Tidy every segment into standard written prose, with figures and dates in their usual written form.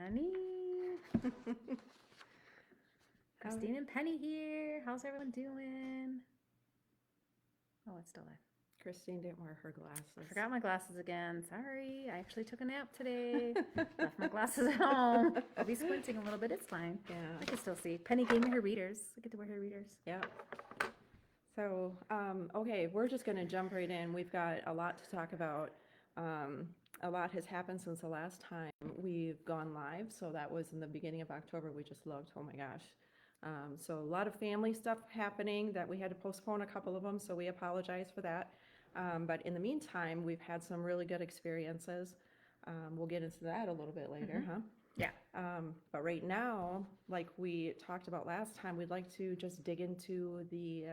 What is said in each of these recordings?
Penny. Christine and Penny here. How's everyone doing? Oh, it's still there. Christine didn't wear her glasses. Forgot my glasses again. Sorry. I actually took a nap today. Left my glasses at home. I'll be squinting a little bit. It's fine. Yeah. I can still see. Penny gave me her readers. I get to wear her readers. Yep. So, okay, we're just going to jump right in. We've got a lot to talk about. A lot has happened since the last time we've gone live. So that was in the beginning of October. We just looked. Oh my gosh. So a lot of family stuff happening that we had to postpone a couple of them. So we apologize for that. But in the meantime, we've had some really good experiences. We'll get into that a little bit later, huh? Yeah. But right now, like we talked about last time, we'd like to just dig into the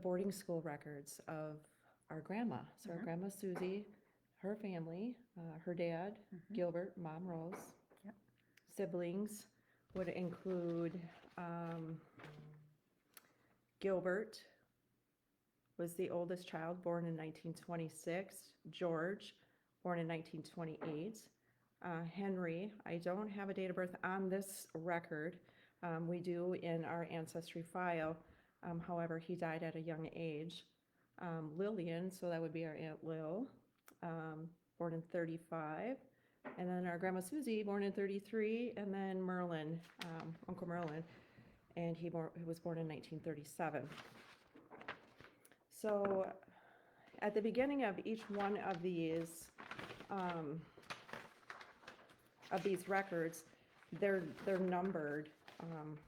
boarding school records of our grandma. So our grandma Susie, her family, her dad, Gilbert, mom Rose. Yep. Siblings would include Gilbert was the oldest child, born in 1926. George, born in 1928. Henry, I don't have a date of birth on this record. We do in our ancestry file. However, he died at a young age. Lillian, so that would be our Aunt Lil, born in 35. And then our Grandma Susie, born in 33. And then Merlin, Uncle Merlin, and he was born in 1937. So at the beginning of each one of these records, they're numbered.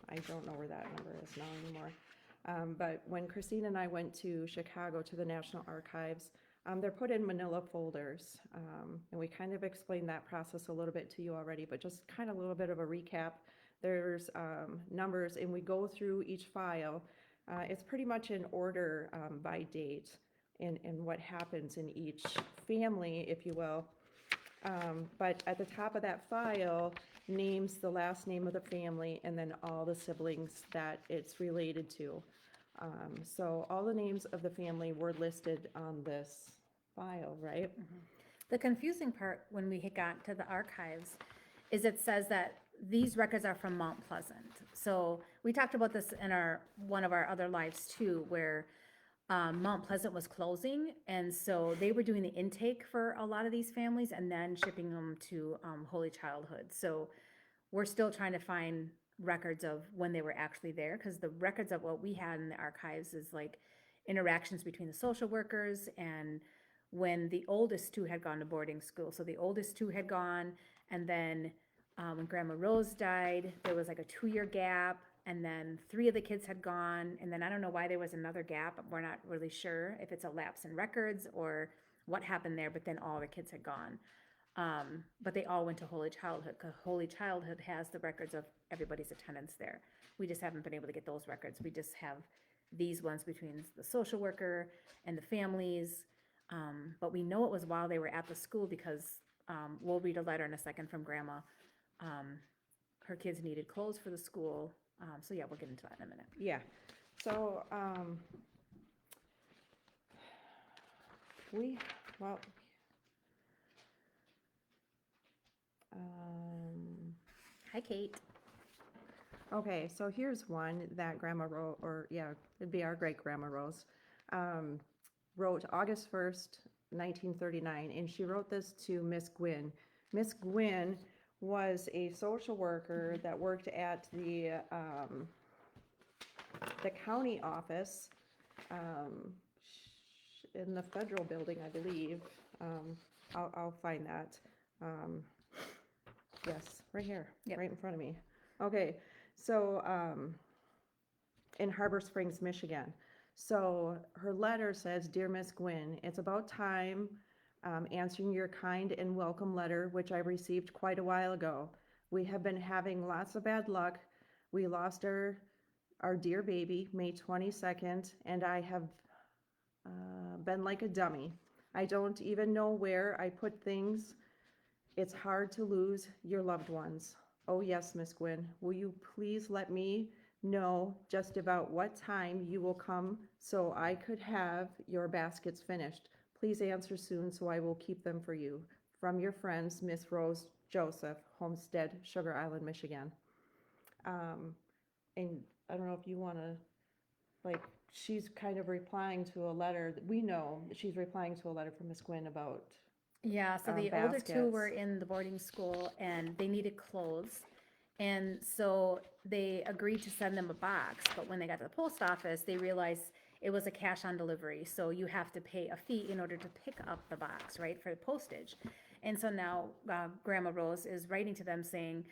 I don't know where that number is now anymore. But when Christine and I went to Chicago to the National Archives, they're put in manila folders. And we kind of explained that process a little bit to you already, but just kind of a little bit of a recap. There's numbers, and we go through each file. It's pretty much in order by date and what happens in each family, if you will. But at the top of that file names the last name of the family and then all the siblings that it's related to. So all the names of the family were listed on this file, right? The confusing part when we had got to the archives is it says that these records are from Mount Pleasant. So we talked about this in one of our other lives too, where Mount Pleasant was closing, and so they were doing the intake for a lot of these families and then shipping them to Holy Childhood. So we're still trying to find records of when they were actually there, because the records of what we had in the archives is like interactions between the social workers and when the oldest two had gone to boarding school. So the oldest two had gone, and then when Grandma Rose died, there was like a 2-year gap, and then 3 of the kids had gone, and then I don't know why there was another gap. We're not really sure if it's a lapse in records or what happened there, but then all the kids had gone. But they all went to Holy Childhood, because Holy Childhood has the records of everybody's attendance there. We just haven't been able to get those records. We just have these ones between the social worker and the families. But we know it was while they were at the school, because we'll read a letter in a second from Grandma. Her kids needed clothes for the school. So yeah, we'll get into that in a minute. Yeah. So Hi, Kate. okay, so here's one that Grandma Rose, or yeah, it'd be our great Grandma Rose, wrote August 1st, 1939, and she wrote this to Miss Gwynn. Miss Gwynn was a social worker that worked at the county office in the federal building, I believe. I'll find that. Yes, right here, Yep. right in front of me. Okay, so in Harbor Springs, Michigan. So her letter says, "Dear Miss Gwynn, it's about time answering your kind and welcome letter, which I received quite a while ago. We have been having lots of bad luck. We lost our dear baby, May 22nd, and I have been like a dummy. I don't even know where I put things. It's hard to lose your loved ones. Oh yes, Miss Gwynn, will you please let me know just about what time you will come so I could have your baskets finished. Please answer soon so I will keep them for you. from your friends, Miss Rose Joseph, Homestead, Sugar Island, Michigan. And I don't know if you want to, like, she's kind of replying to a letter. We know that she's replying to a letter from Miss Gwynn about, Yeah, so the older two baskets. were in the boarding school and they needed clothes. And so they agreed to send them a box, but when they got to the post office, they realized it was a cash on delivery. So you have to pay a fee in order to pick up the box, right, for the postage. And so now Grandma Rose is writing to them saying,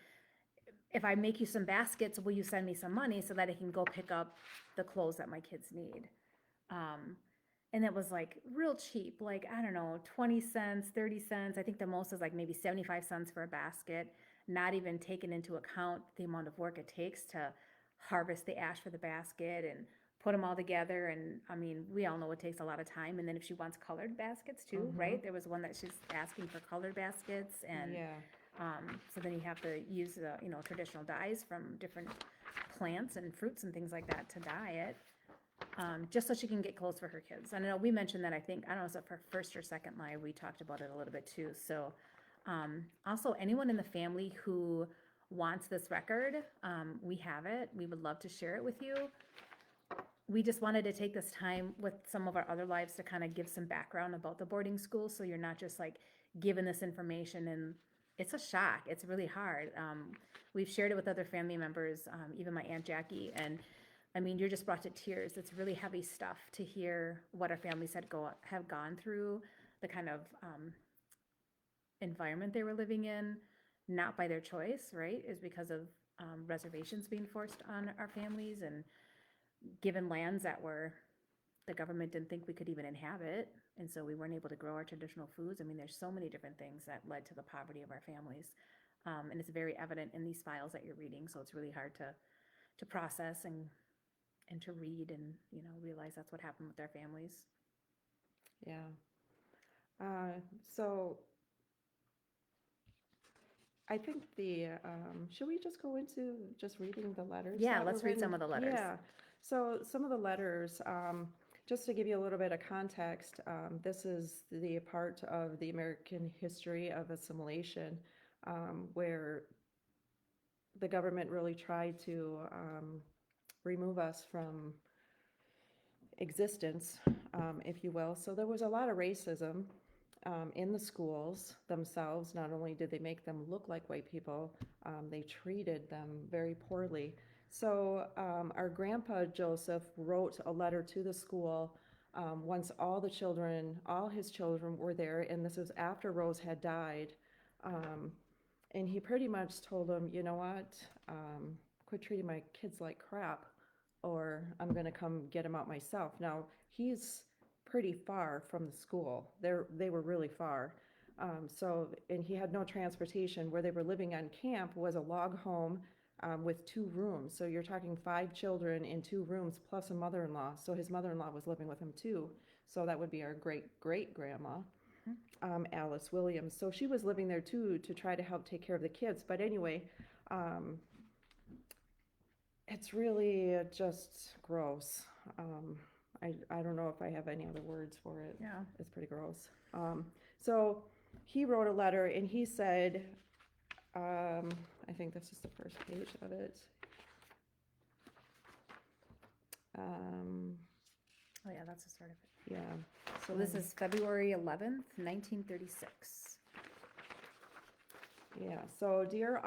if I make you some baskets, will you send me some money so that I can go pick up the clothes that my kids need? And it was like real cheap, like, I don't know, 20 cents, 30 cents. I think the most is like maybe 75 cents for a basket, not even taking into account the amount of work it takes to harvest the ash for the basket and put them all together. And I mean, we all know it takes a lot of time. And then if she wants colored baskets too, right? There was one that she's asking for colored baskets. And Yeah. so then you have to use the, traditional dyes from different plants and fruits and things like that to dye it. Just so she can get clothes for her kids. I know we mentioned that, I don't know, is it for first or second live, we talked about it a little bit too. So, also anyone in the family who wants this record, we have it. We would love to share it with you. We just wanted to take this time with some of our other lives to kind of give some background about the boarding school. So you're not just like given this information and it's a shock. It's really hard. We've shared it with other family members, even my Aunt Jackie, and I mean, you're just brought to tears. It's really heavy stuff to hear what our families have gone through, the kind of environment they were living in, not by their choice, right? Is because of reservations being forced on our families and given lands that the government didn't think we could even inhabit. And so we weren't able to grow our traditional foods. I mean, there's so many different things that led to the poverty of our families. And it's very evident in these files that you're reading. So it's really hard to process and to read and, realize that's what happened with their families. Yeah. So I think should we just go into just reading the letters? Yeah, that were let's read some written? of the letters. Yeah. So some of the letters, just to give you a little bit of context, this is the part of the American history of assimilation, where the government really tried to remove us from existence, if you will. So there was a lot of racism in the schools themselves. Not only did they make them look like white people, they treated them very poorly. So our grandpa Joseph wrote a letter to the school once all his children were there, and this was after Rose had died. And he pretty much told them, you know what, quit treating my kids like crap, or I'm going to come get them out myself. Now, he's pretty far from the school. They were really far. And he had no transportation. Where they were living on camp was a log home with 2 rooms. So you're talking 5 children in 2 rooms plus a mother-in-law. So his mother-in-law was living with him too. So that would be our great-great-grandma, Alice Williams. So she was living there too to try to help take care of the kids. But anyway, it's really just gross. I don't know if I have any other words for it. Yeah. It's pretty gross. So he wrote a letter and he said, I think this is the first page of it. Oh yeah, that's the start of it. Yeah. So this is February 11th, 1936. Yeah. So dear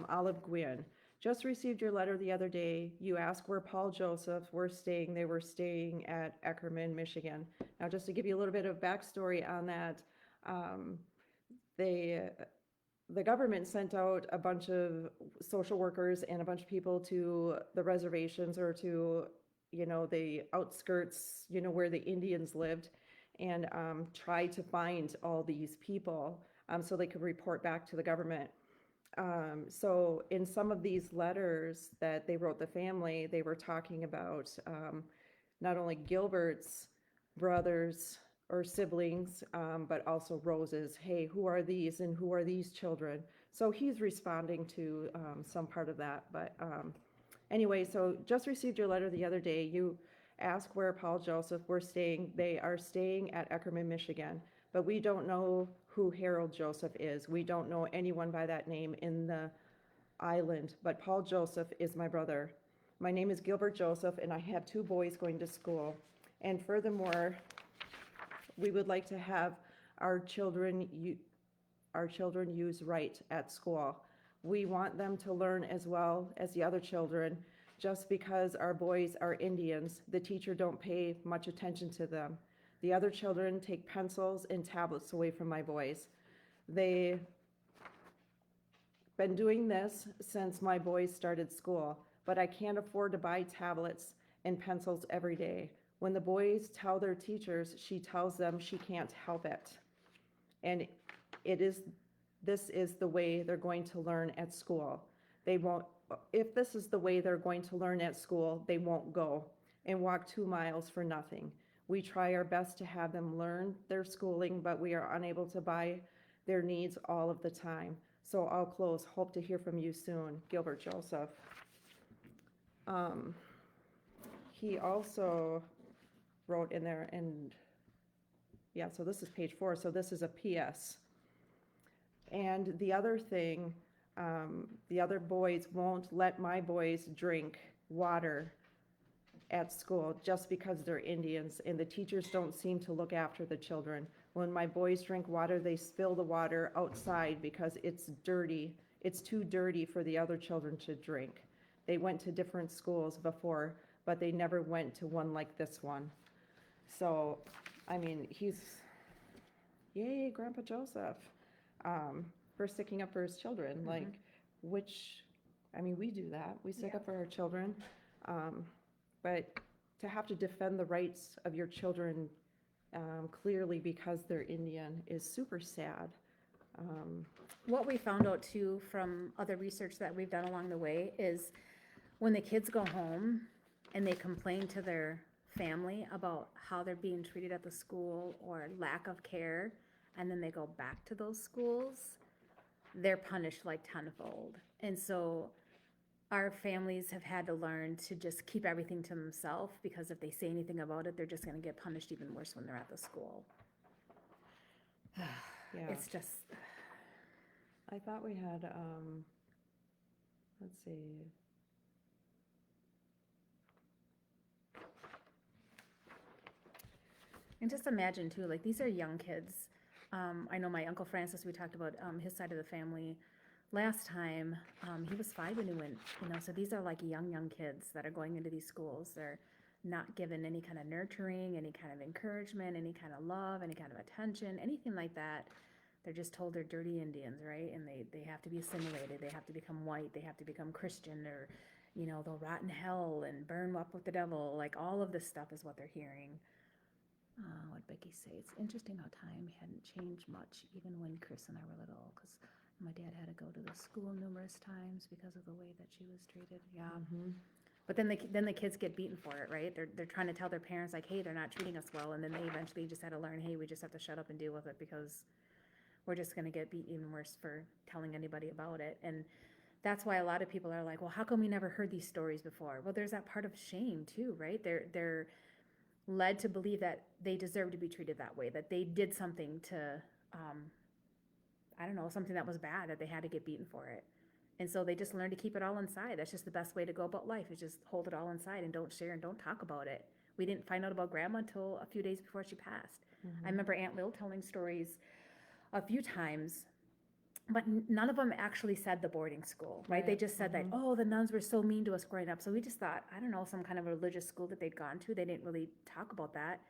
Olive Gwynn, just received your letter the other day. You asked where Paul Joseph were staying. They were staying at Eckerman, Michigan. Now, just to give you a little bit of backstory on that, the government sent out a bunch of social workers and a bunch of people to the reservations or to, the outskirts, where the Indians lived, and tried to find all these people so they could report back to the government. So in some of these letters that they wrote the family, they were talking about not only Gilbert's brothers or siblings, but also Rose's. Hey, who are these and who are these children? So he's responding to some part of that. But anyway, so just received your letter the other day. You asked where Paul Joseph were staying. They are staying at Eckerman, Michigan. But we don't know who Harold Joseph is. We don't know anyone by that name in the island, but Paul Joseph is my brother. My name is Gilbert Joseph, and I have 2 boys going to school. And furthermore, we would like to have our children use right at school. We want them to learn as well as the other children. Just because our boys are Indians, the teacher don't pay much attention to them. The other children take pencils and tablets away from my boys. They've been doing this since my boys started school, but I can't afford to buy tablets and pencils every day. When the boys tell their teachers, she tells them she can't help it. And this is the way they're going to learn at school. If this is the way they're going to learn at school, they won't go and walk 2 miles for nothing. We try our best to have them learn their schooling, but we are unable to buy their needs all of the time. So I'll close. Hope to hear from you soon. Gilbert Joseph. He also wrote in there, and yeah, so this is page 4, so this is a PS. And the other thing, the other boys won't let my boys drink water at school just because they're Indians, and the teachers don't seem to look after the children. When my boys drink water, they spill the water outside because it's dirty. It's too dirty for the other children to drink. They went to different schools before, but they never went to one like this one. So, I mean, yay, Grandpa Joseph, for sticking up for his children, we do that. We stick up for our children. But to have to defend the rights of your children clearly because they're Indian is super sad. What we found out too from other research that we've done along the way is when the kids go home and they complain to their family about how they're being treated at the school or lack of care, and then they go back to those schools, they're punished like tenfold. And so our families have had to learn to just keep everything to themselves, because if they say anything about it, they're just going to get punished even worse when they're at the school. Yeah. It's just, I thought we had, let's see. and just imagine too, like, these are young kids. I know my Uncle Francis, we talked about his side of the family last time. He was 5 when he went, so these are like young kids that are going into these schools. They're not given any kind of nurturing, any kind of encouragement, any kind of love, any kind of attention, anything like that. They're just told they're dirty Indians, right? And they have to be assimilated. They have to become white. They have to become Christian, or, they'll rot in hell and burn up with the devil. Like, all of this stuff is what they're hearing. What'd Becky say? It's interesting how time hadn't changed much, even when Chris and I were little, because my dad had to go to the school numerous times because of the way that she was treated. Yeah. Mm-hmm. But then the kids get beaten for it, right? They're trying to tell their parents, like, hey, they're not treating us well, and then they eventually just had to learn, hey, we just have to shut up and deal with it, because we're just going to get beat even worse for telling anybody about it. And that's why a lot of people are like, well, how come we never heard these stories before? Well, there's that part of shame too, right? They're led to believe that they deserve to be treated that way, that they did something to, something that was bad, that they had to get beaten for it. And so they just learn to keep it all inside. That's just the best way to go about life, is just hold it all inside and don't share and don't talk about it. We didn't find out about Grandma until a few days before she passed. Mm-hmm. I remember Aunt Lil telling stories a few times, but none of them actually said the boarding school, right? They just said that, oh, the nuns were so mean to us growing up. So we just thought, some kind of religious school that they'd gone to. They didn't really talk about that.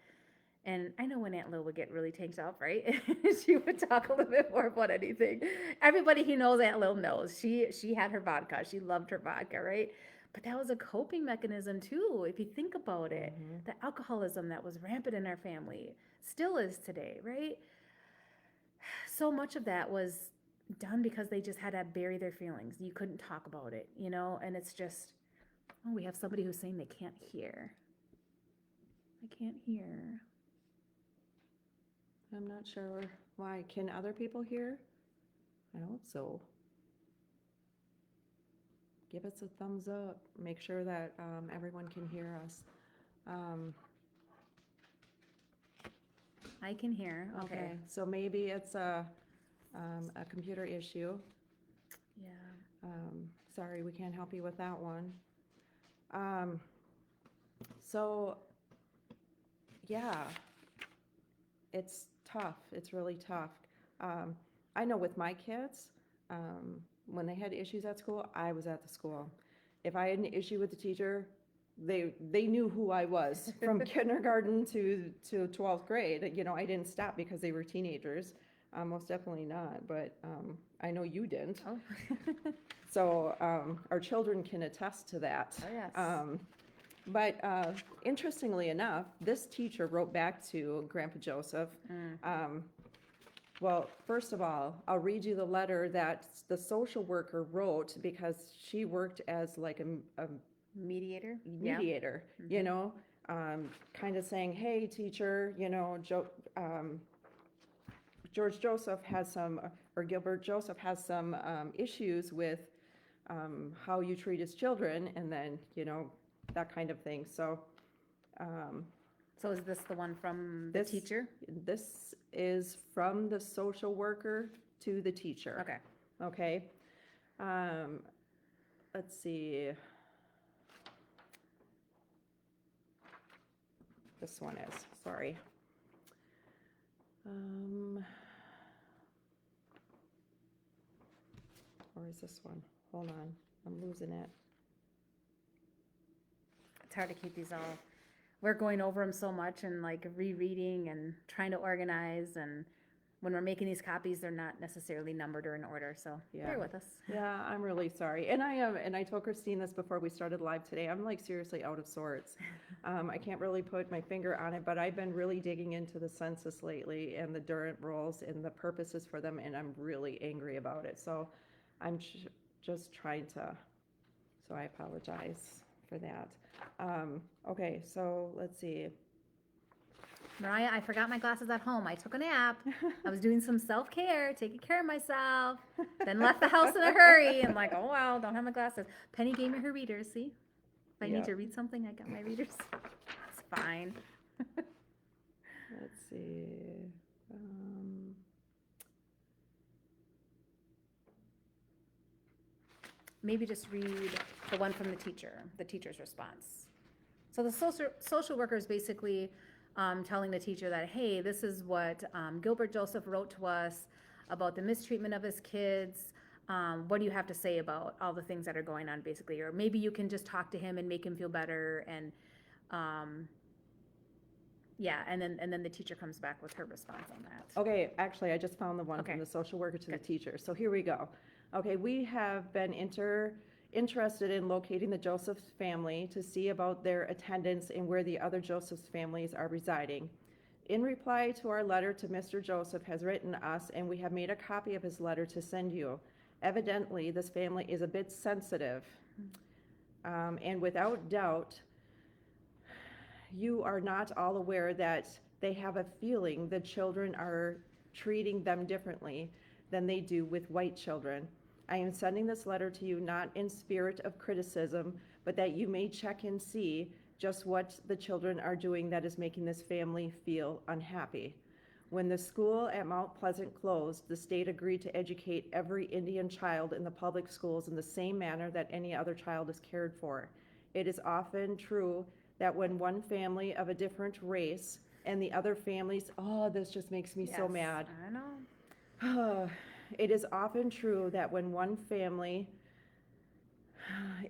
And I know when Aunt Lil would get really tanked up, right? She would talk a little bit more about anything. Everybody who knows Aunt Lil knows. She had her vodka. She loved her vodka, right? But that was a coping mechanism too, if you think about it. Mm-hmm. The alcoholism that was rampant in our family still is today, right? So much of that was done because they just had to bury their feelings. You couldn't talk about it, and it's just, we have somebody who's saying they can't hear. I can't hear. I'm not sure why. Can other people hear? I hope so. Give us a thumbs up. Make sure that everyone can hear us. I can hear. Okay. So maybe it's a computer issue. Yeah. Sorry, we can't help you with that one. So, yeah, it's tough. It's really tough. I know with my kids, when they had issues at school, I was at the school. If I had an issue with the teacher, they knew who I was from kindergarten to 12th grade. You know, I didn't stop because they were teenagers. Most definitely not, but I know you didn't. Oh. So our children can attest to that. Oh, yes. But interestingly enough, this teacher wrote back to Grandpa Joseph. Well, first of all, I'll read you the letter that the social worker wrote because she worked as like a Mediator? Yeah. mediator, you know, kind of saying, hey, teacher, you know, George Joseph has some, or Gilbert Joseph has some issues with how you treat his children, and then, you know, that kind of thing. So, So is this the one from the teacher? This is from the social worker to the teacher. Okay. Okay. Let's see. This one is, sorry. Or is this one? Hold on, I'm losing it. It's hard to keep these all, we're going over them so much and like rereading and trying to organize, and when we're making these copies, they're not necessarily numbered or in order, so Yeah. bear with us. Yeah, I'm really sorry. And I told Christine this before we started live today. I'm like seriously out of sorts. I can't really put my finger on it, but I've been really digging into the census lately and the Durant rolls and the purposes for them, and I'm really angry about it. So I'm just trying to, so I apologize for that. Okay, so let's see. Mariah, I forgot my glasses at home. I took a nap. I was doing some self-care, taking care of myself, then left the house in a hurry. And like, oh, wow, don't have my glasses. Penny gave me her readers, see? If I need Yep. to read something, I got my readers. It's fine. Let's see. Maybe just read the one from the teacher's response. So the social worker is basically telling the teacher that, hey, this is what Gilbert Joseph wrote to us about the mistreatment of his kids. What do you have to say about all the things that are going on, basically? Or maybe you can just talk to him and make him feel better. And yeah, and then the teacher comes back with her response on that. Okay, actually, I just found the one Okay. from the social worker to the Good. teacher. So here we go. Okay, we have been interested in locating the Josephs family to see about their attendance and where the other Josephs families are residing. In reply to our letter to Mr. Joseph has written us, and we have made a copy of his letter to send you. Evidently, this family is a bit sensitive, and without doubt, you are not all aware that they have a feeling the children are treating them differently than they do with white children. I am sending this letter to you not in spirit of criticism, but that you may check and see just what the children are doing that is making this family feel unhappy. When the school at Mount Pleasant closed, the state agreed to educate every Indian child in the public schools in the same manner that any other child is cared for. It is often true that when one family of a different race and the other families, oh, this just makes me so Yes, mad. I know. It is often true that when one family,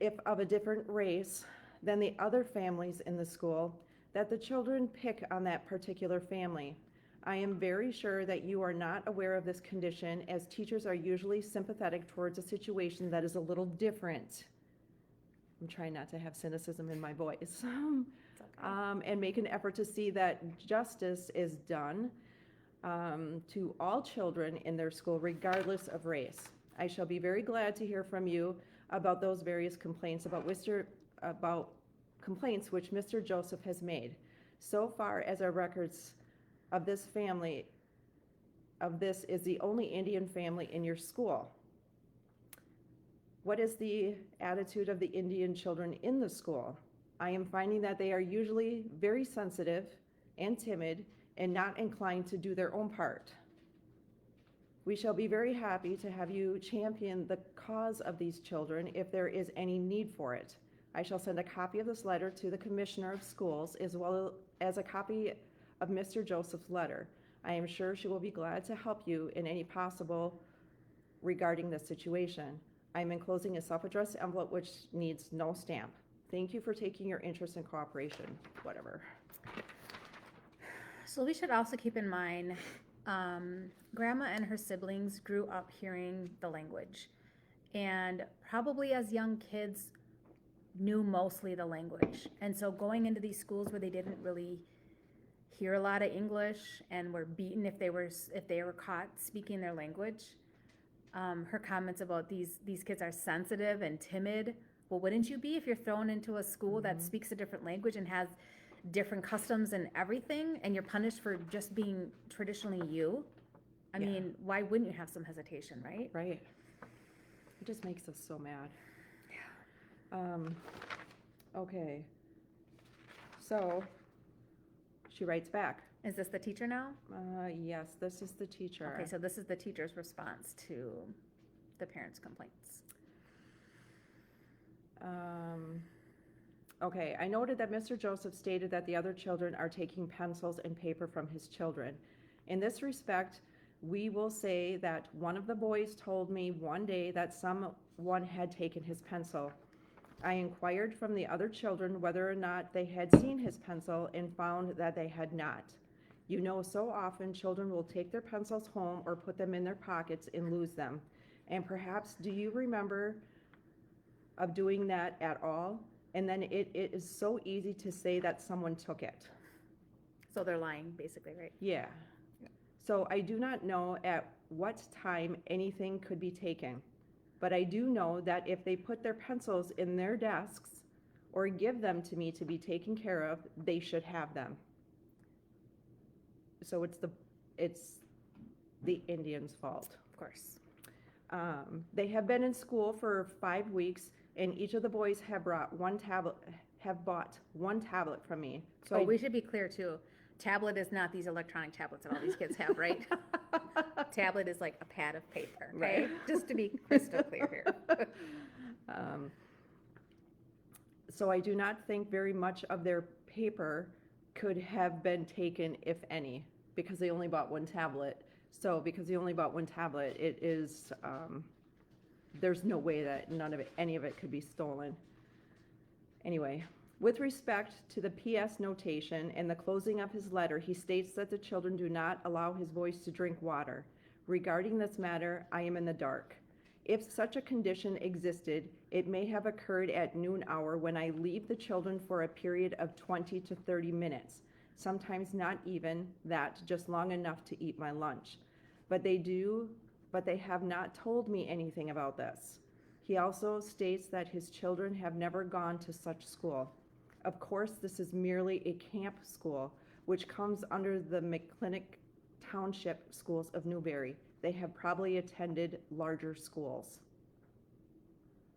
if of a different race than the other families in the school, that the children pick on that particular family. I am very sure that you are not aware of this condition, as teachers are usually sympathetic towards a situation that is a little different. I'm trying not to have cynicism in my voice. It's okay. And make an effort to see that justice is done to all children in their school, regardless of race. I shall be very glad to hear from you about those various complaints about complaints which Mr. Joseph has made. So far as our records of this family, of this is the only Indian family in your school. What is the attitude of the Indian children in the school? I am finding that they are usually very sensitive and timid and not inclined to do their own part. We shall be very happy to have you champion the cause of these children if there is any need for it. I shall send a copy of this letter to the Commissioner of Schools as well as a copy of Mr. Joseph's letter. I am sure she will be glad to help you in any possible regarding this situation. I am enclosing a self-addressed envelope which needs no stamp. Thank you for taking your interest and cooperation, whatever. So we should also keep in mind, Grandma and her siblings grew up hearing the language, and probably as young kids knew mostly the language. And so going into these schools where they didn't really hear a lot of English and were beaten if they were caught speaking their language. Her comments about these kids are sensitive and timid. Well, wouldn't you be if you're thrown into a school that speaks a different language and has different customs and everything, and you're punished for just being traditionally you? I mean, why wouldn't you have some hesitation, right? Right. It just makes us so mad. Yeah. Okay. So, she writes back. Is this the teacher now? Yes, this is the teacher. Okay, so this is the teacher's response to the parents' complaints. Okay, I noted that Mr. Joseph stated that the other children are taking pencils and paper from his children. In this respect, we will say that one of the boys told me one day that someone had taken his pencil. I inquired from the other children whether or not they had seen his pencil and found that they had not. You know, so often children will take their pencils home or put them in their pockets and lose them. And perhaps, do you remember of doing that at all? And then it is so easy to say that someone took it. So they're lying, basically, right? Yeah. So I do not know at what time anything could be taken, but I do know that if they put their pencils in their desks or give them to me to be taken care of, they should have them. So it's the Indians' fault. Of course. They have been in school for 5 weeks, and each of the boys have bought one tablet from me. So we should be clear too. Tablet is not these electronic tablets that all these kids have, right? Tablet is like a pad of paper, okay? Right. Just to be crystal clear here. So I do not think very much of their paper could have been taken, if any, because they only bought one tablet. So because they only bought one tablet, it is, there's no way that any of it could be stolen. Anyway, with respect to the PS notation and the closing of his letter, he states that the children do not allow his boys to drink water. Regarding this matter, I am in the dark. If such a condition existed, it may have occurred at noon hour when I leave the children for a period of 20 to 30 minutes, sometimes not even that, just long enough to eat my lunch. But they have not told me anything about this. He also states that his children have never gone to such school. Of course, this is merely a camp school, which comes under the McClintock Township Schools of Newberry. They have probably attended larger schools.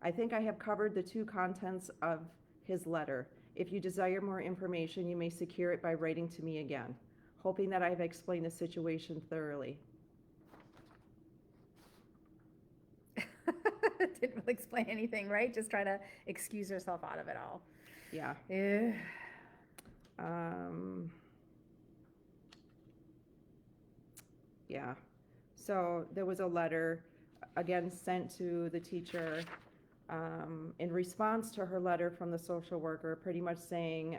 I think I have covered the two contents of his letter. If you desire more information, you may secure it by writing to me again, hoping that I have explained the situation thoroughly. Didn't really explain anything, right? Just try to excuse herself out of it all. Yeah. Yeah. Yeah. So there was a letter, again, sent to the teacher in response to her letter from the social worker, pretty much saying,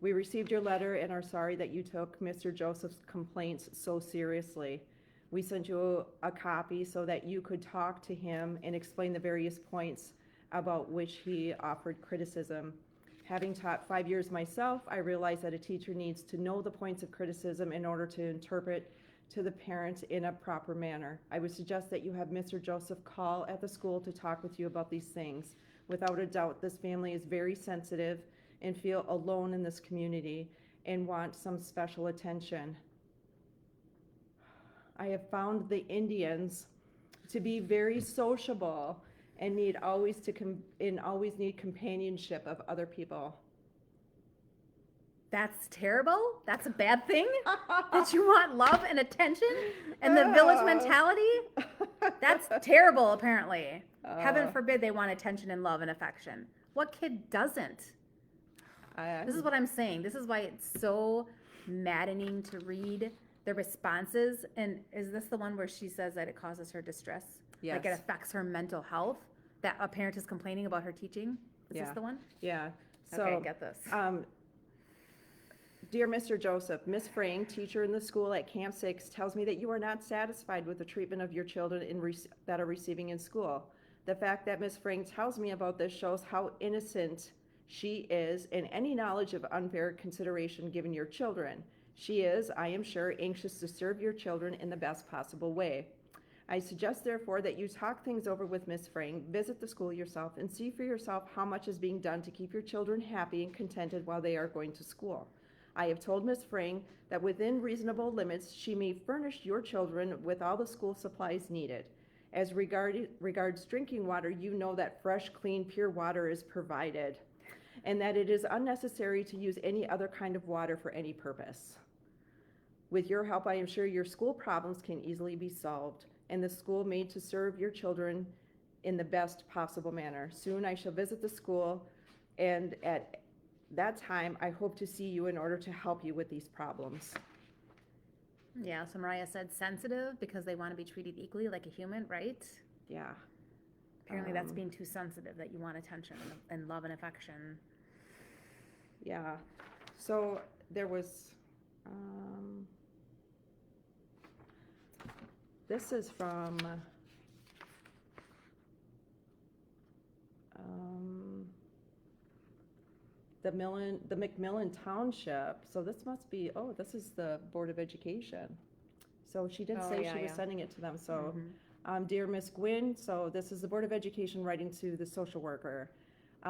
we received your letter and are sorry that you took Mr. Joseph's complaints so seriously. We sent you a copy so that you could talk to him and explain the various points about which he offered criticism. Having taught 5 years myself, I realize that a teacher needs to know the points of criticism in order to interpret to the parents in a proper manner. I would suggest that you have Mr. Joseph call at the school to talk with you about these things. Without a doubt, this family is very sensitive and feel alone in this community and want some special attention. I have found the Indians to be very sociable and always need companionship of other people. That's terrible? That's a bad thing? That you want love and attention and the village mentality? That's terrible, apparently. Heaven forbid they want attention and love and affection. What kid doesn't? This is what I'm saying. This is why it's so maddening to read the responses. And is this the one where she says that it causes her distress? Yes. Like it affects her mental health? That a parent is complaining about her teaching? Is this the one? Yeah. So, Okay, get this. Dear Mr. Joseph, Miss Frang, teacher in the school at Camp 6, tells me that you are not satisfied with the treatment of your children that are receiving in school. The fact that Miss Frang tells me about this shows how innocent she is in any knowledge of unfair consideration given your children. She is, I am sure, anxious to serve your children in the best possible way. I suggest, therefore, that you talk things over with Miss Frang, visit the school yourself, and see for yourself how much is being done to keep your children happy and contented while they are going to school. I have told Miss Frang that within reasonable limits, she may furnish your children with all the school supplies needed. As regards drinking water, you know that fresh, clean, pure water is provided, and that it is unnecessary to use any other kind of water for any purpose. With your help, I am sure your school problems can easily be solved, and the school made to serve your children in the best possible manner. Soon I shall visit the school, and at that time, I hope to see you in order to help you with these problems. Yeah, so Mariah said sensitive because they want to be treated equally like a human, right? Yeah. Apparently that's being too sensitive, that you want attention and love and affection. Yeah. So there was, this is from, the McMillan Township. So this must be, this is the Board of Education. So she did say she was sending it to them. So, Dear Miss Gwynn, so this is the Board of Education writing to the social worker.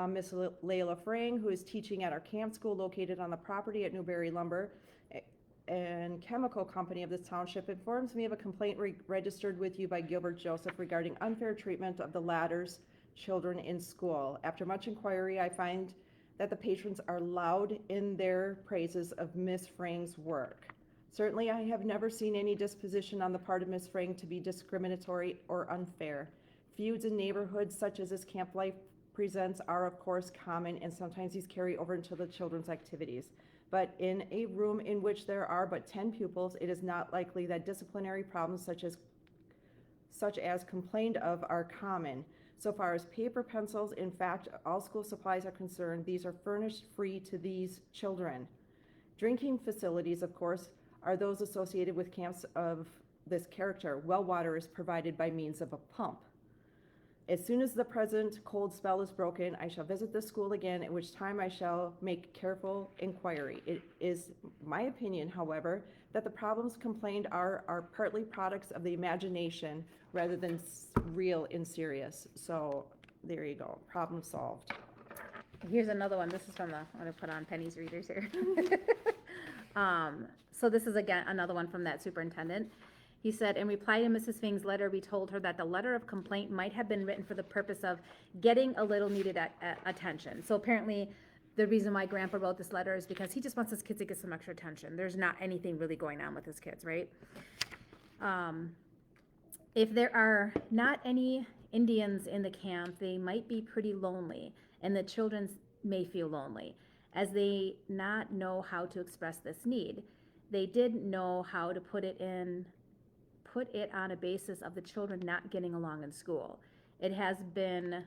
Miss Layla Frang, who is teaching at our camp school located on the property at Newberry Lumber and Chemical Company of this township, informs me of a complaint registered with you by Gilbert Joseph regarding unfair treatment of the latter's children in school. After much inquiry, I find that the patrons are loud in their praises of Miss Frang's work. Certainly, I have never seen any disposition on the part of Miss Frang to be discriminatory or unfair. Feuds in neighborhoods such as this camp life presents are, of course, common, and sometimes these carry over into the children's activities. But in a room in which there are but 10 pupils, it is not likely that disciplinary problems such as complained of are common. So far as paper, pencils, in fact, all school supplies are concerned, these are furnished free to these children. Drinking facilities, of course, are those associated with camps of this character. Well water is provided by means of a pump. As soon as the present cold spell is broken, I shall visit the school again, at which time I shall make careful inquiry. It is my opinion, however, that the problems complained are partly products of the imagination rather than real and serious. So there you go, problem solved. Here's another one. This is from I'm going to put on Penny's readers here. So this is again another one from that superintendent. He said, in reply to Mrs. Fing's letter, we told her that the letter of complaint might have been written for the purpose of getting a little needed attention. So apparently the reason why Grandpa wrote this letter is because he just wants his kids to get some extra attention. There's not anything really going on with his kids, right? If there are not any Indians in the camp, they might be pretty lonely, and the children may feel lonely, as they not know how to express this need. They didn't know how to put it on a basis of the children not getting along in school. It has been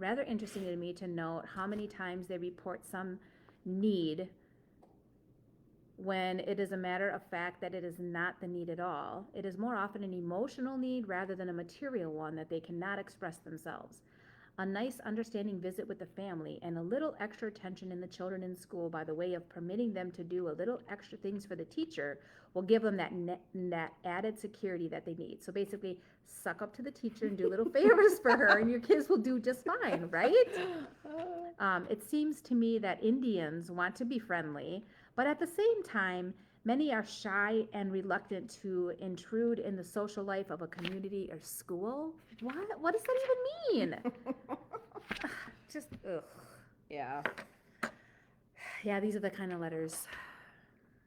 rather interesting to me to note how many times they report some need when it is a matter of fact that it is not the need at all. It is more often an emotional need rather than a material one that they cannot express themselves. A nice understanding visit with the family and a little extra attention in the children in school by the way of permitting them to do a little extra things for the teacher will give them that added security that they need. So basically, suck up to the teacher and do little favors for her and your kids will do just fine, right? It seems to me that Indians want to be friendly, but at the same time, many are shy and reluctant to intrude in the social life of a community or school. What does that even mean? Just, ugh. Yeah. yeah, these are the kind of letters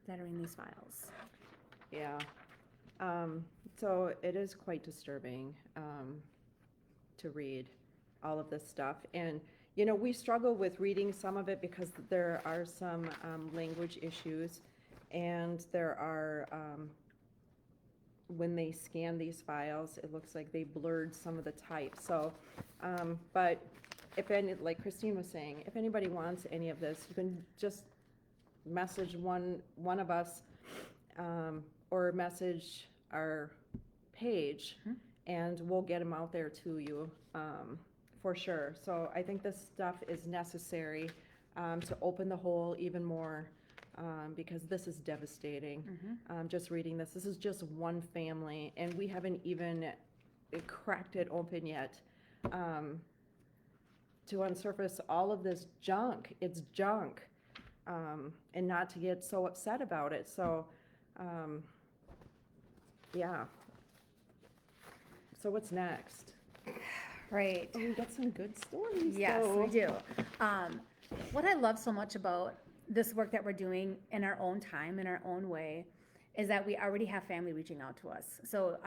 that are in these files. Yeah. So it is quite disturbing to read all of this stuff. And, you know, we struggle with reading some of it because there are some language issues, and there are, when they scan these files, it looks like they blurred some of the type. So, but if any, like Christine was saying, if anybody wants any of this, you can just message one of us, or message our page, and we'll get them out there to you, for sure. So I think this stuff is necessary, to open the hole even more, because this is devastating. Just reading this is just one family, and we haven't even cracked it open yet, to unsurface all of this junk. It's junk, and not to get so upset about it. So, yeah. So what's next? Right. Oh, we got some good stories. Yes, though. we do. What I love so much about this work that we're doing in our own time, in our own way, is that we already have family reaching out to us. So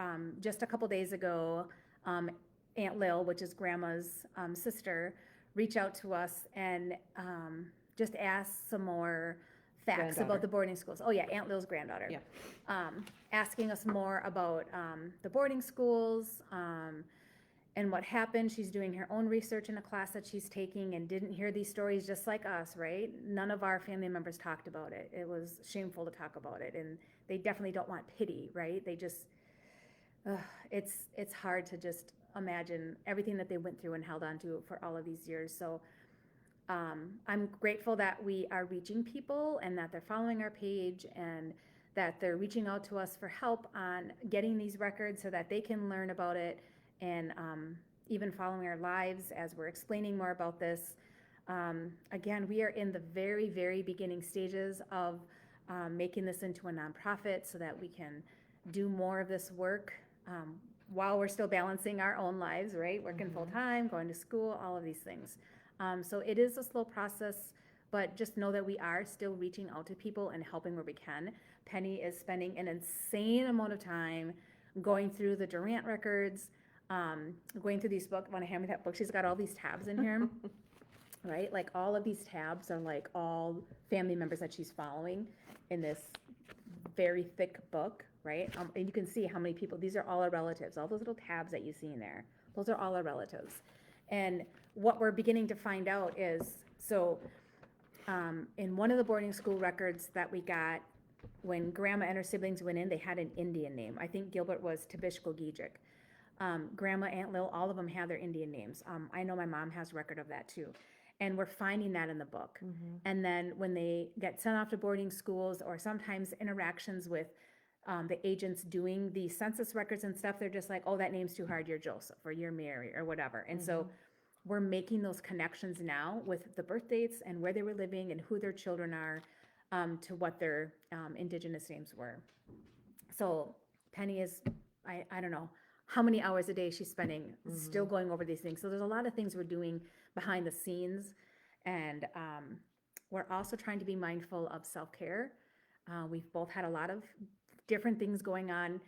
just a couple days ago, Aunt Lil, which is Grandma's sister, reached out to us and just asked some more facts about the boarding schools. Oh yeah, Aunt Lil's granddaughter. Yeah. Asking us more about the boarding schools, and what happened. She's doing her own research in a class that she's taking and didn't hear these stories, just like us, right? None of our family members talked about it. It was shameful to talk about it, and they definitely don't want pity, right? They just, it's hard to just imagine everything that they went through and held on to for all of these years. So I'm grateful that we are reaching people and that they're following our page and that they're reaching out to us for help on getting these records so that they can learn about it, and even following our lives as we're explaining more about this. Again, we are in the very, very beginning stages of making this into a nonprofit so that we can do more of this work while we're still balancing our own lives, right? Working full-time, going to school, all of these things. So it is a slow process, but just know that we are still reaching out to people and helping where we can. Penny is spending an insane amount of time going through the Durant records, going through these books. Want to hand me that book? She's got all these tabs in here, right? Like all of these tabs are like all family members that she's following in this very thick book, right? And you can see how many people, these are all our relatives. All those little tabs that you see in there, those are all our relatives. And what we're beginning to find out is, so in one of the boarding school records that we got, when Grandma and her siblings went in, they had an Indian name. I think Gilbert was Tabishkogijic. Grandma, Aunt Lil, all of them have their Indian names. I know my mom has record of that too. And we're finding that in the book. And then when they get sent off to boarding schools, or sometimes interactions with the agents doing the census records and stuff, they're just like, oh, that name's too hard, you're Joseph, or you're Mary, or whatever. And so we're making those connections now with the birth dates and where they were living and who their children are, to what their indigenous names were. So Penny is, I don't know how many hours a day she's spending still going over these things. So there's a lot of things we're doing behind the scenes. And we're also trying to be mindful of self-care. We've both had a lot of different things going on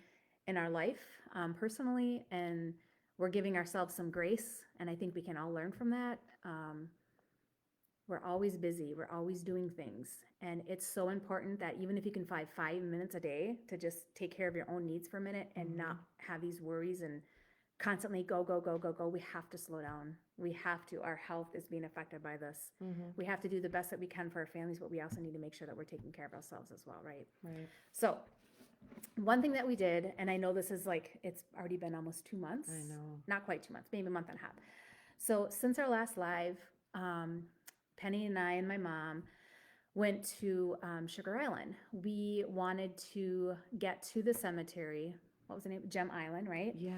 in our life personally, and we're giving ourselves some grace. And I think we can all learn from that. We're always busy. We're always doing things. And it's so important that even if you can find 5 minutes a day to just take care of your own needs for a minute and not have these worries and constantly go, go, go, go, go, we have to slow down. We have to. Our health is being affected by this. We have to do the best that we can for our families, but we also need to make sure that we're taking care of ourselves as well, right? Right. So one thing that we did, and I know this is like, it's already been almost 2 months. I know. Not quite 2 months, maybe a month and a half. So since our last live, Penny and I and my mom went to Sugar Island. We wanted to get to the cemetery. What was the name? Gem Island, right? Yeah.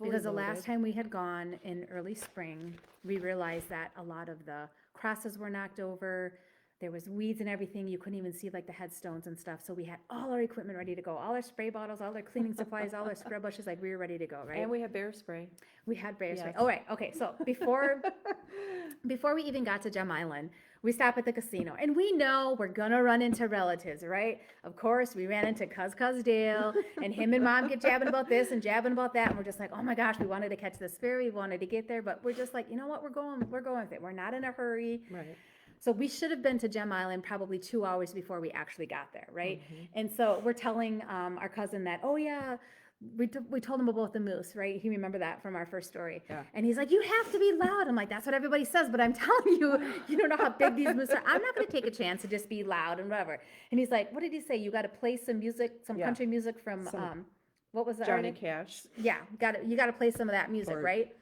Because the last time we had gone in early spring, we realized that a lot of the crosses were knocked over. There was weeds and everything. You couldn't even see like the headstones and stuff. So we had all our equipment ready to go. All our spray bottles, all our cleaning supplies, all our scrub brushes, like we were ready to go, right? And we had bear spray. We had bear spray. Yes. Oh, right. Okay. So before we even got to Gem Island, we stop at the casino, and we know we're gonna run into relatives, right? Of course, we ran into Cuz Dale, and him and Mom get jabbing about this and jabbing about that, and we're just like, oh my gosh, we wanted to catch this ferry, we wanted to get there, but we're just like, you know what, we're going with it. We're not in a hurry. Right. So we should have been to Gem Island probably 2 hours before we actually got there, right? And so we're telling our cousin that, oh yeah, we told him about the moose, right? He remembered that from our first story. Yeah. And he's like, you have to be loud. I'm like, that's what everybody says, but I'm telling you, you don't know how big these moose are. I'm not going to take a chance to just be loud and whatever. And he's like, what did he say? You got to play some music, some Yeah. country music from, what was that? Johnny Cash. Yeah, you got to play some of that music, Or- right?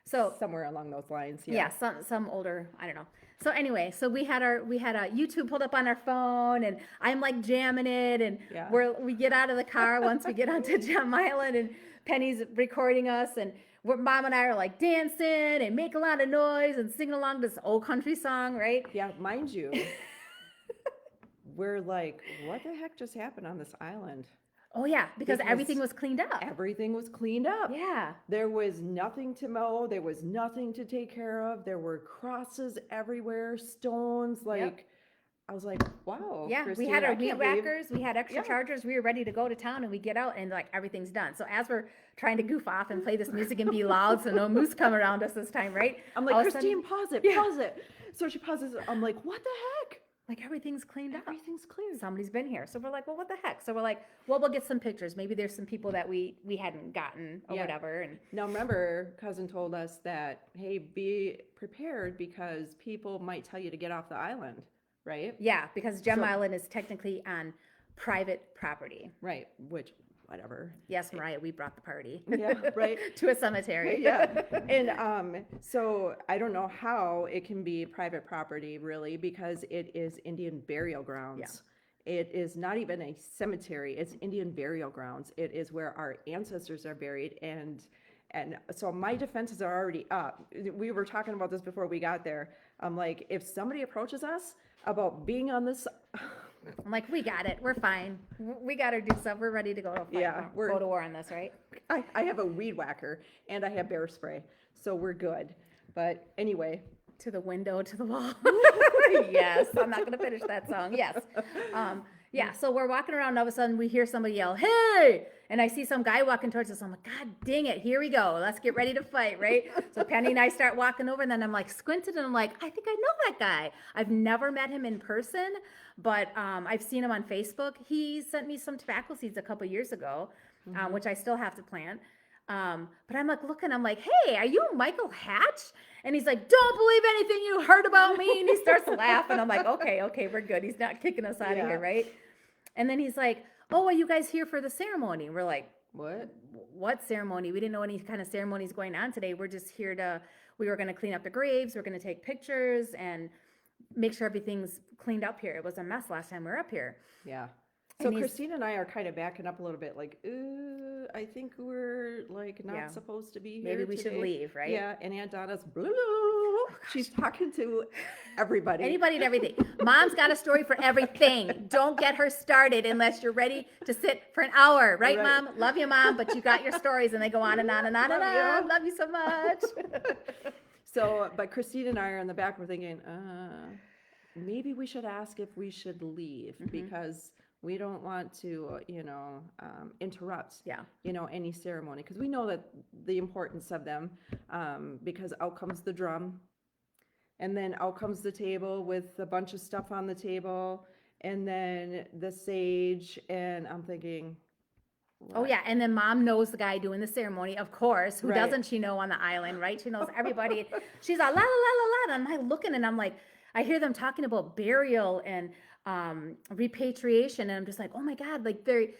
So Somewhere along those lines. yeah, some older, I don't know. So anyway, so we had a YouTube pulled up on our phone, and I'm like jamming it, and Yeah. we get out of the car once we get onto Gem Island, and Penny's recording us, and Mom and I are like dancing and make a lot of noise and singing along this old country song, right? Yeah, mind you, we're like, what the heck just happened on this island? Oh yeah, because everything was cleaned up. Everything was cleaned up. Yeah. There was nothing to mow. There was nothing to take care of. There were crosses everywhere, stones. Like, I was like, wow. Yeah, Christine, we had our I weed can't believe- whackers, we had extra Yeah. chargers, we were ready to go to town, and we get out and like everything's done. So as we're trying to goof off and play this music and be loud so no moose come around us this time, right? I'm like, All of a sudden- Christine, pause it, Yeah. pause it. So she pauses it. I'm like, what the heck? like everything's cleaned up. Everything's clear. Somebody's been here. So we're like, well, what the heck? So we're like, well, we'll get some pictures. Maybe there's some people that we hadn't gotten or Yeah. whatever. And Now remember, cousin told us that, hey, be prepared because people might tell you to get off the island, right? yeah, because Gem So- Island is technically on private property. Right, which, whatever. Yes, Mariah, we brought the party Yeah, right. to a cemetery. Yeah, and so I don't know how it can be private property really because it is Indian burial grounds. It is not even a cemetery, it's Indian burial grounds. It is where our ancestors are buried, and so my defenses are already up. We were talking about this before we got there. I'm like, if somebody approaches us about being on this, I'm like, we got it. We're fine. We got our dukes up. We're ready to go to fight. Yeah, go to war on this, right? I have a weed whacker and I have bear spray, so we're good. But anyway, To the window, to the wall. Yes, I'm not going to finish that song. Yes. Yeah, so we're walking around, and all of a sudden we hear somebody yell, hey! And I see some guy walking towards us. I'm like, God dang it, here we go. Let's get ready to fight, right? So Penny and I start walking over, and then I'm like squinted, and I'm like, I think I know that guy. I've never met him in person, but I've seen him on Facebook. He sent me some tobacco seeds a couple years ago, which I still have to plant. But I'm like looking, I'm like, hey, are you Michael Hatch? And he's like, don't believe anything you heard about me. And he starts laughing. I'm like, okay, we're good. He's not kicking us out of here, right? And then he's like, oh, are you guys here for the ceremony? We're like, what ceremony? We didn't know any kind of ceremonies going on today. We're just here we were going to clean up the graves. We're going to take pictures and make sure everything's cleaned up here. It was a mess last time we were up here. yeah. So And Christine and I are kind of backing up a little bit, like, I think we're like not Yeah. supposed to be here. Maybe we should today. leave, right? Yeah, and Aunt Donna's she's talking to everybody. Anybody and everything. Mom's got a story for everything. Don't get her started unless you're ready to sit for an hour. Right, Right. Mom? Love you, Mom, but you got your stories and they go on and on and on and Love you. on. Love you so much. So, but Christine and I are in the back. We're thinking, maybe we should ask if we should leave because we don't want to, interrupt, Yeah. any ceremony because we know that the importance of them. Because out comes the drum, and then out comes the table with a bunch of stuff on the table, and then the sage, and I'm thinking, Oh, yeah. And then Mom knows the guy doing the ceremony, of course. Who Right. doesn't she know on the island, right? She knows everybody. She's like, la, la, la, la, la. And I'm looking and I'm like, I hear them talking about burial and repatriation. And I'm just like, oh my God, like they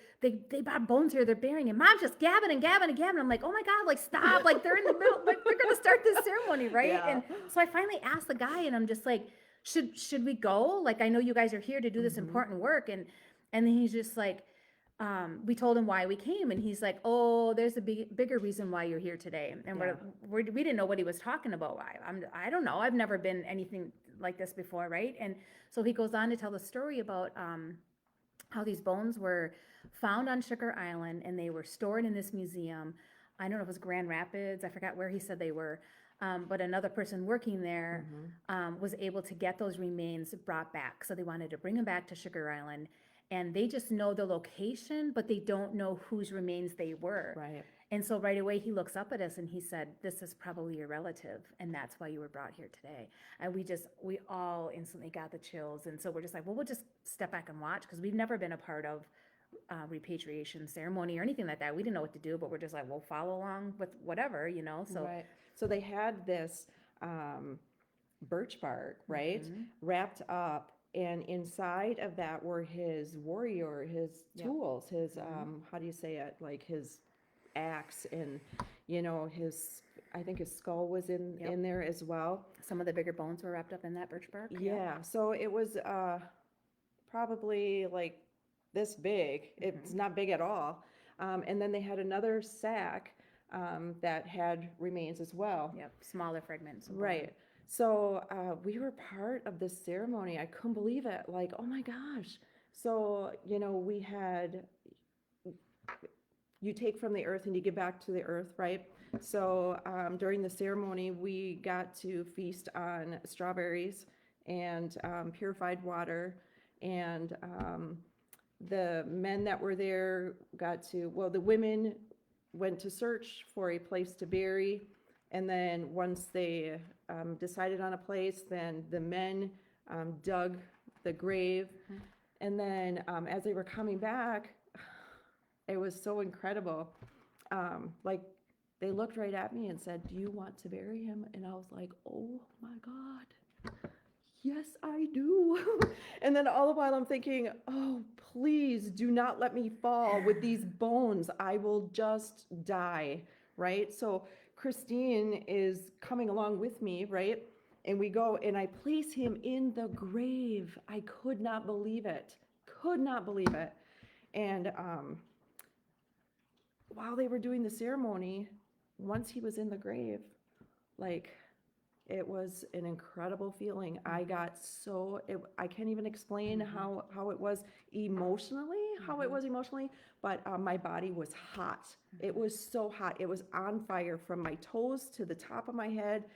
brought bones here. They're burying it. Mom's just gabbing and gabbing and gabbing. I'm like, oh my God, like stop. Like they're in the middle, like they're going to start this ceremony, right? Yeah. And so I finally asked the guy and I'm just like, should we go? Like, I know you guys are here to do this important work. And then he's just like, we told him why we came, and he's like, "Oh, there's a bigger reason why you're here today." And Yeah. we didn't know what he was talking about. I don't know. I've never been anything like this before, right? And so he goes on to tell the story about how these bones were found on Sugar Island, and they were stored in this museum. I don't know if it was Grand Rapids. I forgot where he said they were. But another person working there was able to get those remains brought back. So they wanted to bring them back to Sugar Island, and they just know the location, but they don't know whose remains they were. Right. And so right away he looks up at us and he said, "This is probably your relative, and that's why you were brought here today." And we all instantly got the chills. And so we're just like, well, we'll just step back and watch, because we've never been a part of repatriation ceremony or anything like that. We didn't know what to do, but we're just like, we'll follow along with whatever, So Right. So they had this birch bark, right, wrapped up, and inside of that were his warrior, his tools, his how do you say it? Like his axe, and his, I think his skull was in there as well. some of the bigger bones were wrapped up in that birch bark. Yeah. So it was probably like this big. It's not big at all. And then they had another sack that had remains as well. Yep, smaller fragments. of bone. Right. So we were part of this ceremony. I couldn't believe it. Like, oh my gosh. So, we had, you take from the earth and you give back to the earth, right? So during the ceremony, we got to feast on strawberries and purified water. And the men that were there the women went to search for a place to bury. And then once they decided on a place, then the men dug the grave. And then as they were coming back, it was so incredible. Like, they looked right at me and said, "Do you want to bury him?" And I was like, oh my God, yes, I do. And then all the while I'm thinking, oh, please do not let me fall with these bones. I will just die, right? So Christine is coming along with me, right? And we go, and I place him in the grave. I could not believe it. Could not believe it. And while they were doing the ceremony, once he was in the grave, like, it was an incredible feeling. I got I can't even explain how it was emotionally, but my body was hot. It was so hot. It was on fire from my toes to the top of my head,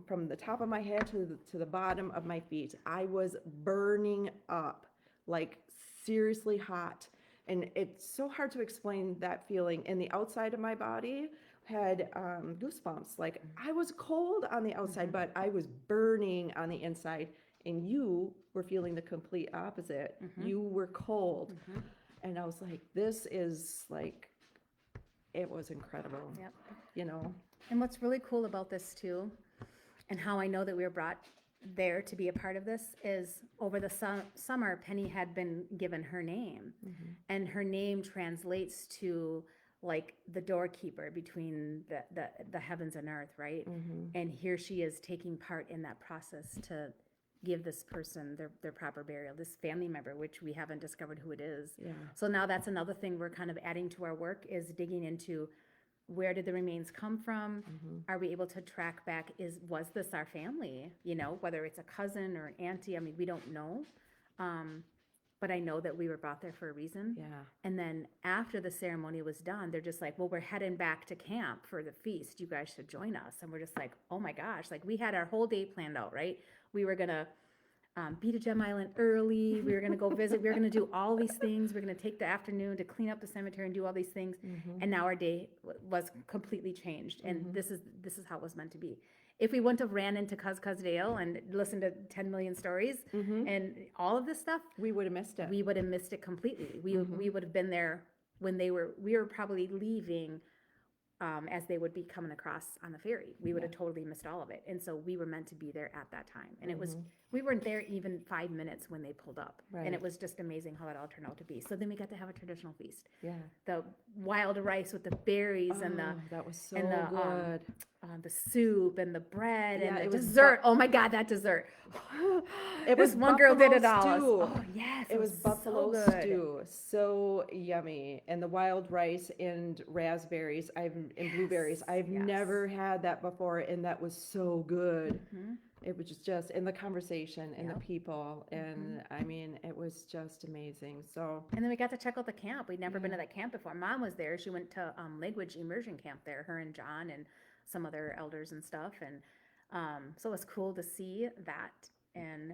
from the top of my head to the bottom of my feet. I was burning up, like seriously hot. And it's so hard to explain that feeling. And the outside of my body had goosebumps. Like, I was cold on the outside, but I was burning on the inside. And you were feeling the complete opposite. You were cold. And I was like, this is like, it was incredible. Yep. And what's really cool about this too, and how I know that we were brought there to be a part of this, is over the summer, Penny had been given her name, and her name translates to like the doorkeeper between the heavens and earth, right? And here she is taking part in that process to give this person their proper burial, this family member, which we haven't discovered who it is. So now that's another thing we're kind of adding to our work, is digging into, where did the remains come from? Are we able to track back, was this our family? Whether it's a cousin or an auntie, I mean, we don't know. But I know that we were brought there for a reason. And then after the ceremony was done, they're just like, well, we're heading back to camp for the feast. You guys should join us. And we're just like, oh my gosh, like, we had our whole day planned out, right? We were gonna be to Gem Island early. We were going to go visit. We were going to do all these things. We are going to take the afternoon to clean up the cemetery and do all these things. And now our day was completely changed. And this is how it was meant to be. If we wouldn't have ran into Cuz Dale and listened to 10 million stories and all of this stuff, we would have missed it. We would have missed it completely. We would have been there when we were probably leaving as they would be coming across on the ferry. We would have totally missed all of it. And so we were meant to be there at that time. And we weren't there even 5 minutes when they pulled up. And it was just amazing how it all turned out to be. So then we got to have a traditional feast. The wild rice with the berries and that was so and good. The soup and the bread and it the was dessert. Oh my God, that dessert. It was This one girl did it all. stew. Oh yes, It was buffalo so good. stew, so yummy, and the wild rice and raspberries. And blueberries. I've never had that before, and that was so good. It was just in the conversation and the people, and I mean, it was just amazing. So, and then we got to check out the camp. We'd never been to that camp before. Mom was there. She went to language immersion camp there. Her and John and some other elders and stuff. And so it was cool to see that and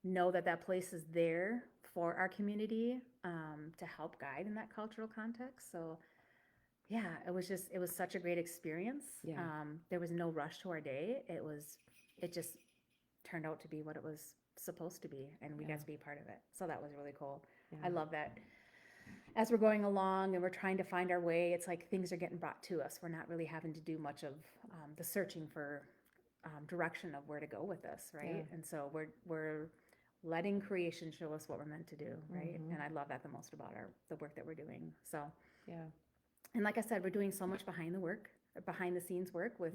know that that place is there for our community to help guide in that cultural context. So yeah, it was such a great experience. Yeah. There was no rush to our day. It just turned out to be what it was supposed to be, and we got to be part of it. So that was really cool. Yeah. I love that. As we're going along and we're trying to find our way, it's like things are getting brought to us. We're not really having to do much of the searching for direction of where to go with this, right? Yeah. And so we're letting creation show us what we're meant to do, right? And I love that the most about the work that we're doing. So Yeah. and like I said, we're doing so much behind the scenes work with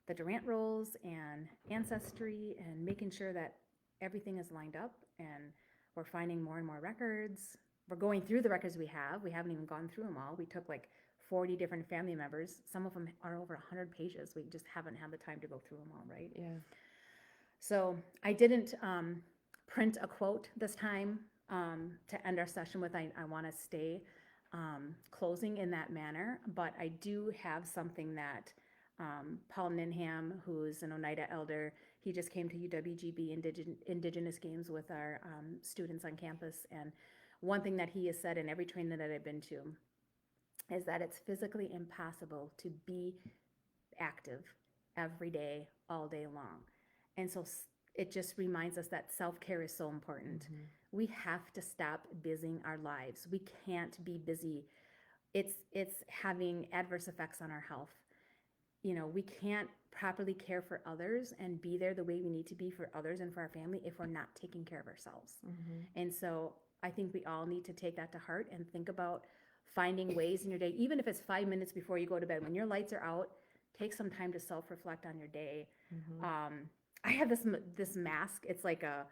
the Durant rolls and ancestry and making sure that everything is lined up, and we're finding more and more records. We're going through the records we have. We haven't even gone through them all. We took like 40 different family members. Some of them are over 100 pages. We just haven't had the time to go through them all, right? Yeah. So I didn't print a quote this time to end our session with. I want to stay closing in that manner, but I do have something that Paul Ninham, who's an Oneida elder, he just came to UWGB Indigenous Games with our students on campus, and one thing that he has said in every training that I've been to is that it's physically impossible to be active every day, all day long. And so it just reminds us that self-care is so important. We have to stop busying our lives. We can't be busy. It's having adverse effects on our health. You know, we can't properly care for others and be there the way we need to be for others and for our family if we're not taking care of ourselves. And so I think we all need to take that to heart and think about finding ways in your day, even if it's 5 minutes before you go to bed, when your lights are out, take some time to self-reflect on your day. I have this mask. It's like a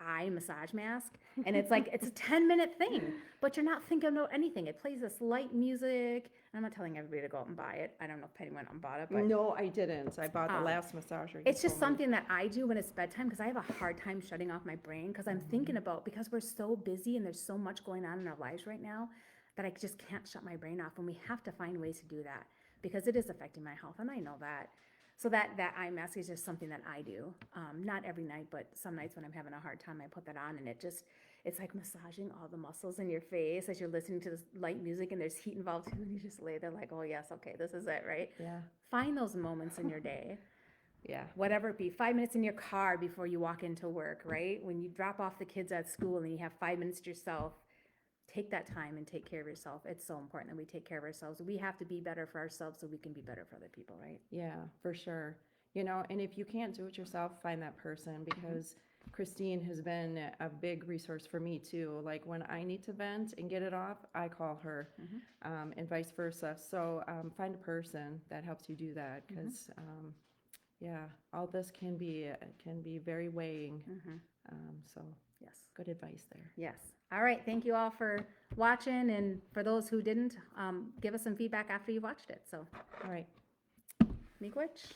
eye massage mask, and it's like it's a 10-minute thing, but you're not thinking about anything. It plays this light music. I'm not telling everybody to go out and buy it. I don't know if Penny went out and bought it, but No, I didn't. I bought the last massager. it's just something that I do when it's bedtime, because I have a hard time shutting off my brain, because I'm thinking about, because we're so busy and there's so much going on in our lives right now that I just can't shut my brain off, and we have to find ways to do that because it is affecting my health, and I know that. So that eye mask is just something that I do. Not every night, but some nights when I'm having a hard time, I put that on, and it's like massaging all the muscles in your face as you're listening to this light music, and there's heat involved too, and you just lay there like, oh yes, okay, this is it, right? Yeah. Find those moments in your day, Yeah. whatever it be, 5 minutes in your car before you walk into work, right? When you drop off the kids at school and you have 5 minutes to yourself, take that time and take care of yourself. It's so important that we take care of ourselves. We have to be better for ourselves so we can be better for other people, right? Yeah, for sure. You know, and if you can't do it yourself, find that person, because Christine has been a big resource for me too. Like when I need to vent and get it off, I call her, and vice versa. So find a person that helps you do that, because yeah, all this can be very weighing. So Yes. good advice there. Yes. All right. Thank you all for watching. And for those who didn't, give us some feedback after you've watched it. So, All right. miigwech.